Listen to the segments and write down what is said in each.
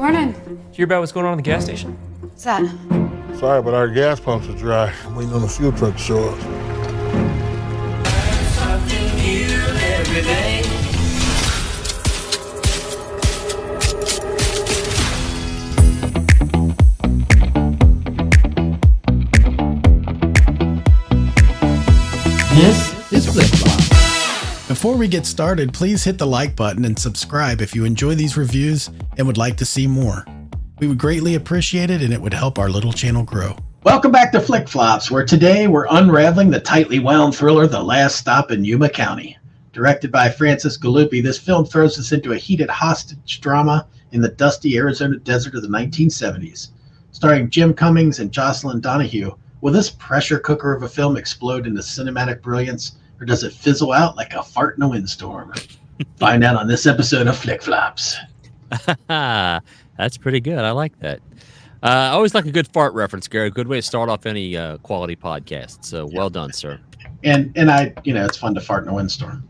Morning. Did you hear about what's going on at the gas station? What's that? Sorry, but our gas pumps are dry. I'm waiting on the fuel truck to show up. Something new every day. This is Flip Flop. Before we get started, please hit the like button and subscribe if you enjoy these reviews and would like to see more. We would greatly appreciate it, and it would help our little channel grow. Welcome back to Flick Flops, where today we're unraveling the tightly wound thriller The Last Stop in Yuma County. Directed by Francis Galluppi, this film throws us into a heated hostage drama in the dusty Arizona desert of the 1970s. Starring Jim Cummings and Jocelin Donahue, will this pressure cooker of a film explode into cinematic brilliance, or does it fizzle out like a fart in a windstorm? Find out on this episode of Flick Flops. That's pretty good. I like that. I always like a good fart reference, Gary. A good way to start off any quality podcast. So well done, sir. And I, it's fun to fart in a windstorm.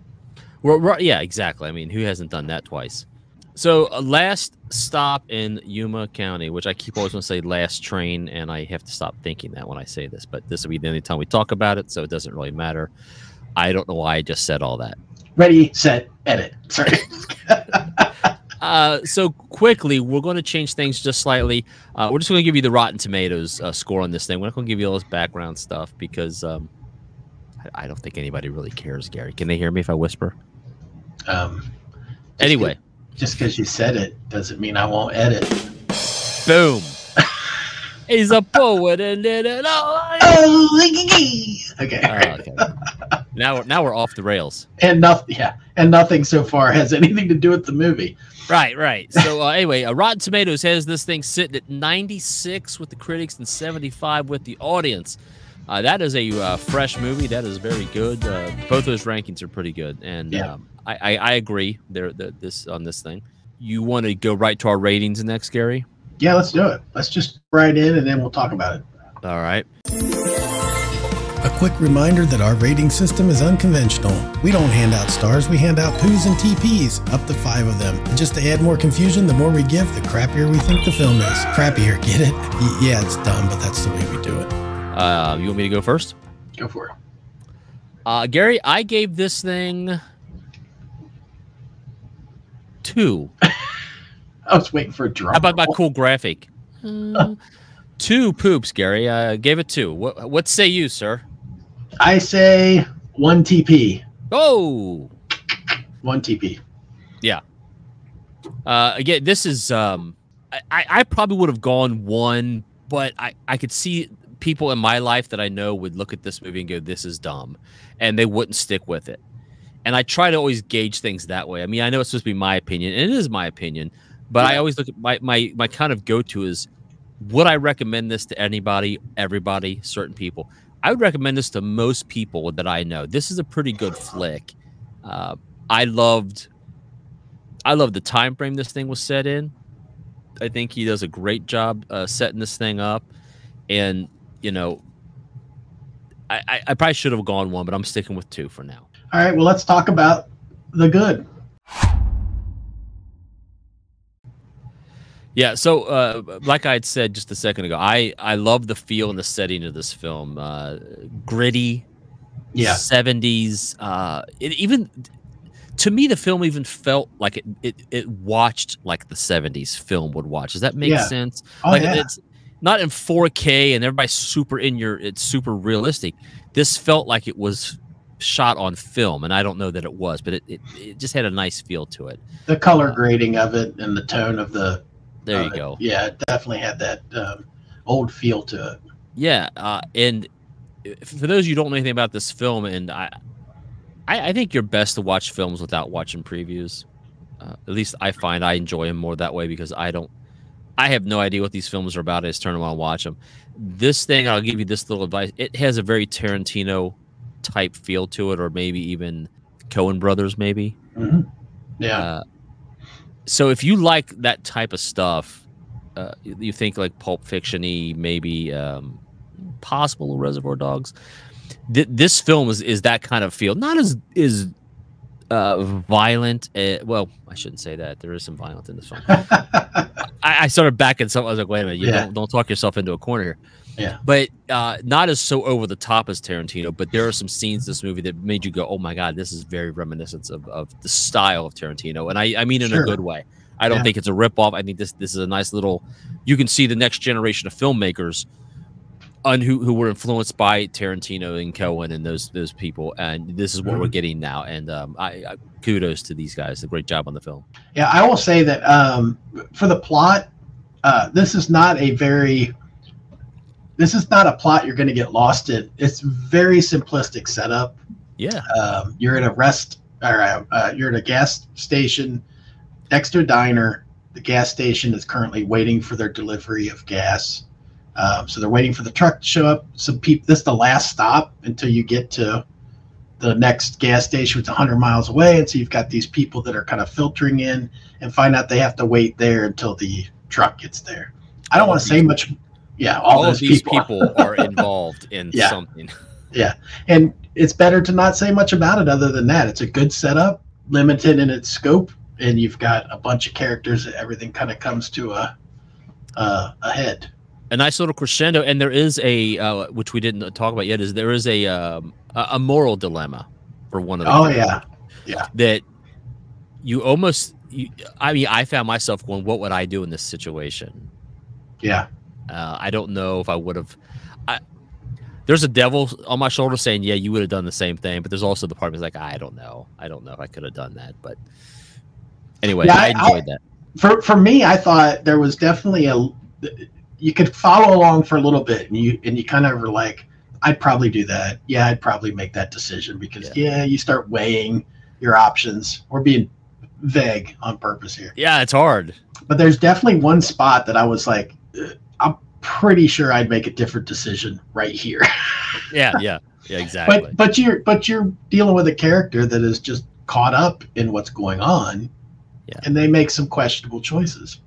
Well, yeah, exactly. I mean, who hasn't done that twice? So last stop in Yuma County, which I keep always want to say last train, and I have to stop thinking that when I say this, but this will be the only time we talk about it, so it doesn't really matter. I don't know why I just said all that. Ready, set, edit. Sorry. So quickly, we're going to change things just slightly. We're just going to give you the Rotten Tomatoes score on this thing. We're not going to give you all this background stuff because I don't think anybody really cares, Gary. Can they hear me if I whisper? Anyway. Just because you said it doesn't mean I won't edit. Boom. He's a poet and did it all. Okay. Okay. Now we're off the rails. And nothing so far has anything to do with the movie. Right. So anyway, Rotten Tomatoes has this thing sitting at 96 with the critics and 75 with the audience. That is a fresh movie. That is very good. Both those rankings are pretty good, and yeah. I agree. On this thing. You want to go right to our ratings next, Gary? Yeah, let's do it. Let's just write in, and then we'll talk about it. All right. A quick reminder that our rating system is unconventional. We don't hand out stars, we hand out poos and TPs, up to 5 of them. And just to add more confusion, the more we give, the crappier we think the film is. Crappier, get it? Yeah, it's dumb, but that's the way we do it. You want me to go first? Go for it. Gary, I gave this thing 2. I was waiting for a drop. How about my cool graphic? 2 poops, Gary. I gave it 2. What say you, sir? I say 1 TP. Oh, 1 TP. Yeah. Again, this is I probably would have gone 1, but I could see people in my life that I know would look at this movie and go, "This is dumb," and they wouldn't stick with it. And I try to always gauge things that way. I mean, I know it's supposed to be my opinion, and it is my opinion, but yeah. I always look at my kind of go-to is, would I recommend this to anybody, everybody, certain people? I would recommend this to most people that I know. This is a pretty good flick. I loved the time frame this thing was set in. I think he does a great job setting this thing up, and I probably should have gone 1, but I'm sticking with 2 for now. All right, well, let's talk about the good. Yeah, so like I had said just a second ago, I love the feel and the setting of this film. Gritty, yeah, 70s. Even to me, the film even felt like it watched like the 70s film would watch. Does that make sense? Oh, like yeah. It's not in 4K and everybody's super it's super realistic. This felt like it was shot on film, and I don't know that it was, but it just had a nice feel to it. The color grading of it and the tone of the there you go. Yeah, it definitely had that old feel to it. Yeah, and for those of you who don't know anything about this film, and I think you're best to watch films without watching previews. At least I find I enjoy them more that way because I have no idea what these films are about. I just turn them on and watch them. This thing, I'll give you this little advice. It has a very Tarantino type feel to it, or maybe even Coen Brothers, maybe. Mm-hmm. Yeah. So if you like that type of stuff, you think like Pulp Fiction-y, maybe possible Reservoir Dogs. This film is that kind of feel. Not as violent. Well, I shouldn't say that. There is some violence in this film. I started backing something. I was like, wait a minute, you Yeah. don't talk yourself into a corner here. Yeah. But not as so over the top as Tarantino, but there are some scenes in this movie that made you go, oh my God, this is very reminiscent of the style of Tarantino. And I mean in a good way. I don't think it's a ripoff. I think this is a nice little, you can see the next generation of filmmakers who were influenced by Tarantino and Cohen and those people. And this is what we're getting now. And I kudos to these guys. A great job on the film. Yeah, I will say that for the plot, this is not a plot you're going to get lost in. It's very simplistic setup. Yeah. You're in you're in a gas station next to a diner. The gas station is currently waiting for their delivery of gas. So they're waiting for the truck to show up. Some people, this is the last stop until you get to the next gas station, which is 100 miles away. And so you've got these people that are kind of filtering in and find out they have to wait there until the truck gets there. I don't want to say much. Yeah, all of those these people are involved in something. Yeah, and it's better to not say much about it other than that. It's a good setup, limited in its scope, and you've got a bunch of characters that everything kind of comes to a head. A nice little crescendo, and there is a which we didn't talk about yet. There is a moral dilemma for one of the yeah that you almost. I mean, I found myself going, "What would I do in this situation?" Yeah, I don't know if I would have. There's a devil on my shoulder saying, "Yeah, you would have done the same thing," but there's also the part of me that's like, "I don't know. I don't know if I could have done that." But anyway, I enjoyed that. For me, I thought there was definitely you could follow along for a little bit, and you kind of were like, I'd probably do that. Yeah, I'd probably make that decision because you start weighing your options. We're being vague on purpose here. Yeah, it's hard. But there's definitely one spot that I was like, I'm pretty sure I'd make a different decision right here. yeah, exactly. But you're dealing with a character that is just caught up in what's going on, and they make some questionable choices.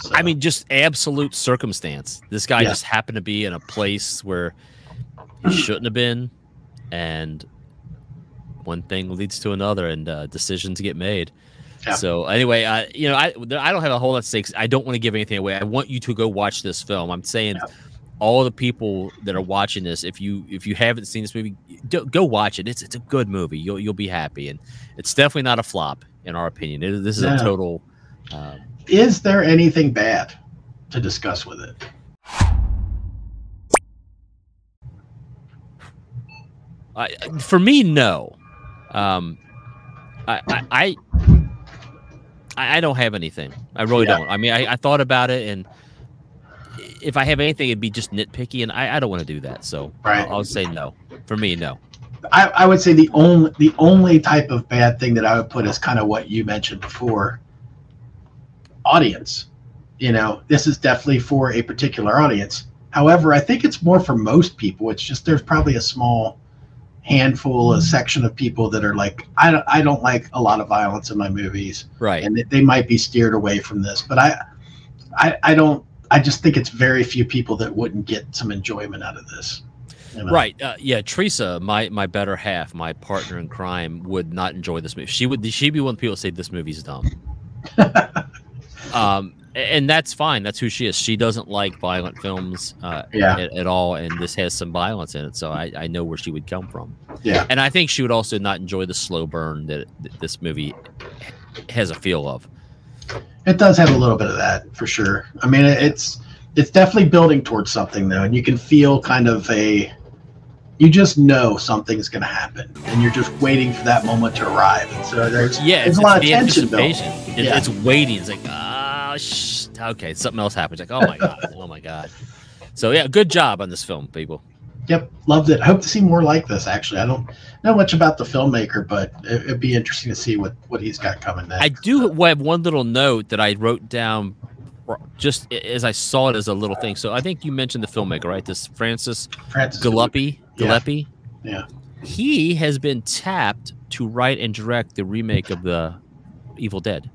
So. I mean, just absolute circumstance. This guy just happened to be in a place where he shouldn't have been, and one thing leads to another, and decisions get made. Yeah. So anyway, I don't have a whole lot to say. I don't want to give anything away. I want you to go watch this film. I'm saying, all the people that are watching this, if you haven't seen this movie, go watch it. It's a good movie. You'll be happy, and it's definitely not a flop in our opinion. This is a total. Is there anything bad to discuss with it? For me, no. I don't have anything. I really don't. I mean, I thought about it, and if I have anything, it'd be just nitpicky, and I don't want to do that. So I'll say no. For me, no. I would say the only type of bad thing that I would put is kind of what you mentioned before. Audience. This is definitely for a particular audience. However, I think it's more for most people. It's just there's probably a small handful, a section of people that are like, I don't like a lot of violence in my movies, right? And they might be steered away from this. But I don't. I just think it's very few people that wouldn't get some enjoyment out of this. Right? Teresa, my better half, my partner in crime, would not enjoy this movie. She'd be one of the people that say this movie's dumb. And that's fine. That's who she is. She doesn't like violent films at all, and this has some violence in it, so I know where she would come from. Yeah. And I think she would also not enjoy the slow burn that this movie has a feel of. It does have a little bit of that, for sure. I mean, it's definitely building towards something, though, and you can feel kind of you just know something's going to happen, and you're just waiting for that moment to arrive. And so there's a lot of tension built. It's waiting. It's like, okay, something else happens. Like, oh my god. So yeah, good job on this film, people. Yep, loved it. I hope to see more like this. Actually, I don't know much about the filmmaker, but it'd be interesting to see what he's got coming next. I do have one little note that I wrote down just as I saw it as a little thing. So I think you mentioned the filmmaker, right? This Francis Galluppi. Galluppi. Yeah. He has been tapped to write and direct the remake of the Evil Dead.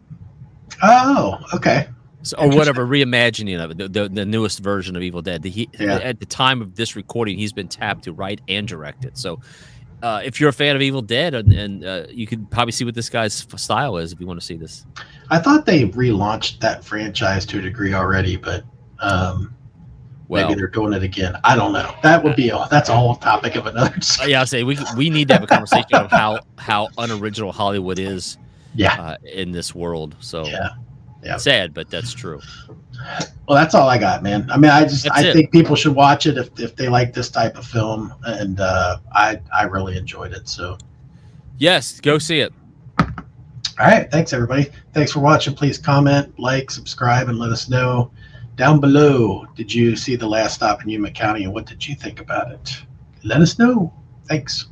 Oh, okay. So, or whatever, reimagining of it, the newest version of Evil Dead. At the time of this recording, he's been tapped to write and direct it. So if you're a fan of Evil Dead, and you could probably see what this guy's style is if you want to see this. I thought they relaunched that franchise to a degree already, but maybe they're doing it again. I don't know. That would be that's a whole topic of another discussion. Yeah, I'll say we need to have a conversation of how unoriginal Hollywood is. Yeah. In this world. So yeah, sad, but that's true. Well, that's all I got, man. I mean, I think people should watch it if they like this type of film, and I really enjoyed it. So yes, go see it. All right, thanks everybody. Thanks for watching. Please comment, like, subscribe, and let us know down below. Did you see The Last Stop in Yuma County, and what did you think about it? Let us know. Thanks.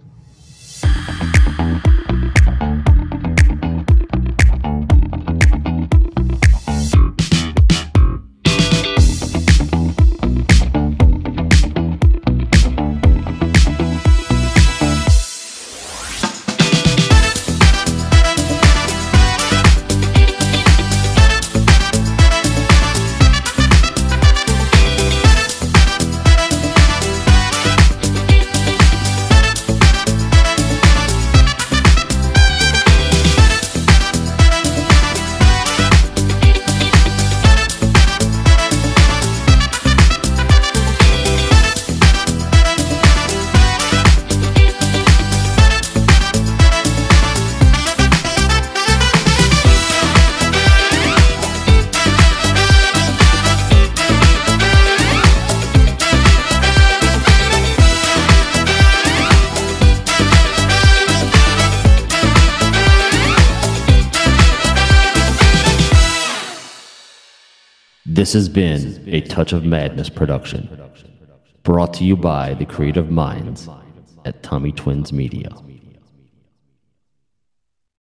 This has been a Touch of Madness production, brought to you by the creative minds at Tommy Twins Media.